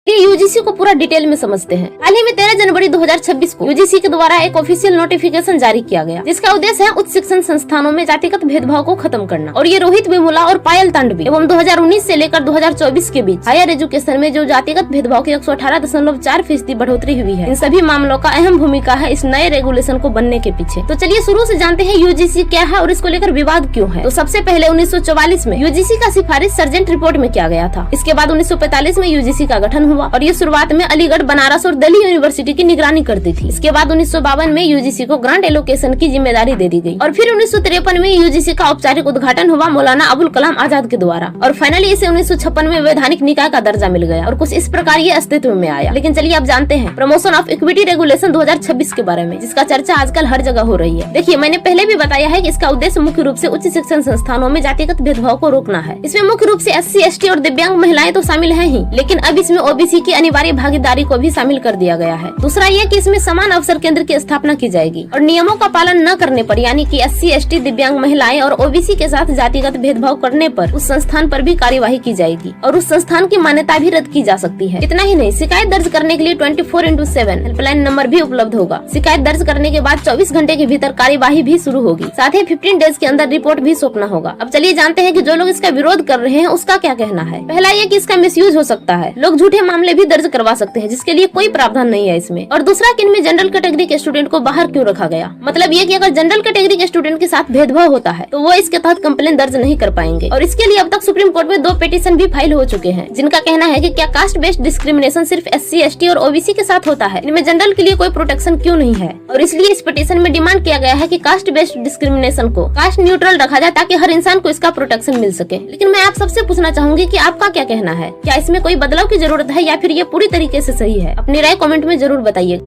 ये यूजीसी को पूरा डिटेल में समझते हैं। हाल ही में 13 जनवरी 2026 को यूजीसी के द्वारा एक ऑफिशियल नोटिफिकेशन जारी किया गया, जिसका उद्देश्य है उच्च शिक्षण संस्थानों में जातिगत भेदभाव को खत्म करना। और ये रोहित वेमुला और पायल तांडवी एवं 2019 से लेकर 2024 के बीच हायर एजुकेशन में जो जातिगत भेदभाव की 118.4% बढ़ोतरी हुई है, इन सभी मामलों का अहम भूमिका है इस नए रेगुलेशन को बनने के पीछे। तो चलिए शुरू से जानते हैं यूजीसी क्या है और इसको लेकर विवाद क्यों है। तो सबसे पहले 1944 में यूजीसी का सिफारिश सर्जेंट रिपोर्ट में किया गया था। इसके बाद 1945 में यूजीसी का गठन हुआ और ये शुरुआत में अलीगढ़, बनारस और दिल्ली यूनिवर्सिटी की निगरानी करती थी। इसके बाद 1952 में यूजीसी को ग्रांट एलोकेशन की जिम्मेदारी दे दी गई और फिर 1953 में यूजीसी का औपचारिक उद्घाटन हुआ मौलाना अबुल कलाम आजाद के द्वारा और फाइनली इसे 1956 में वैधानिक निकाय का दर्जा मिल गया और कुछ इस प्रकार ये अस्तित्व में आया। लेकिन चलिए अब जानते हैं प्रमोशन ऑफ इक्विटी रेगुलेशन 2026 के बारे में, जिसका चर्चा आजकल हर जगह हो रही है। देखिए, मैंने पहले भी बताया है कि इसका उद्देश्य मुख्य रूप से उच्च शिक्षण संस्थानों में जातिगत भेदभाव को रोकना है। इसमें मुख्य रूप से SC, ST और दिव्यांग महिलाएं तो शामिल है ही, लेकिन अब इसमें OBC की अनिवार्य भागीदारी को भी शामिल कर दिया गया है। दूसरा ये कि इसमें समान अवसर केंद्र की स्थापना की जाएगी और नियमों का पालन न करने पर, यानी कि SC, ST, दिव्यांग महिलाएं और OBC के साथ जातिगत भेदभाव करने पर उस संस्थान पर भी कार्यवाही की जाएगी और उस संस्थान की मान्यता भी रद्द की जा सकती है। इतना ही नहीं, शिकायत दर्ज करने के लिए 24/7 हेल्पलाइन नंबर भी उपलब्ध होगा। शिकायत दर्ज करने के बाद 24 घंटे के भीतर कार्यवाही भी शुरू होगी। साथ ही 15 डेज के अंदर रिपोर्ट भी सौंपना होगा। अब चलिए जानते हैं कि जो लोग इसका विरोध कर रहे हैं उसका क्या कहना है। पहला ये कि इसका मिसयूज हो सकता है, लोग झूठे मामले भी दर्ज करवा सकते हैं जिसके लिए कोई प्रावधान नहीं है इसमें। और दूसरा कि इनमें जनरल कैटेगरी के स्टूडेंट को बाहर क्यों रखा गया, मतलब ये कि अगर जनरल कैटेगरी के स्टूडेंट के साथ भेदभाव होता है तो वो इसके तहत कंप्लेन दर्ज नहीं कर पाएंगे। और इसके लिए अब तक सुप्रीम कोर्ट में 2 पिटीशन भी फाइल हो चुके हैं, जिनका कहना है कि क्या कास्ट बेस्ड डिस्क्रिमिनेशन सिर्फ SC, ST और OBC के साथ होता है, इनमें जनरल के लिए कोई प्रोटेक्शन क्यों नहीं है। और इसलिए इस पिटीशन में डिमांड किया गया है कि कास्ट बेस्ड डिस्क्रिमिनेशन को कास्ट न्यूट्रल रखा जाए ताकि हर इंसान को इसका प्रोटेक्शन मिल सके। लेकिन मैं आप सबसे पूछना चाहूंगी कि आपका क्या कहना है, क्या इसमें कोई बदलाव की जरूरत है या फिर ये पूरी तरीके से सही है। अपनी राय कमेंट में जरूर बताइए।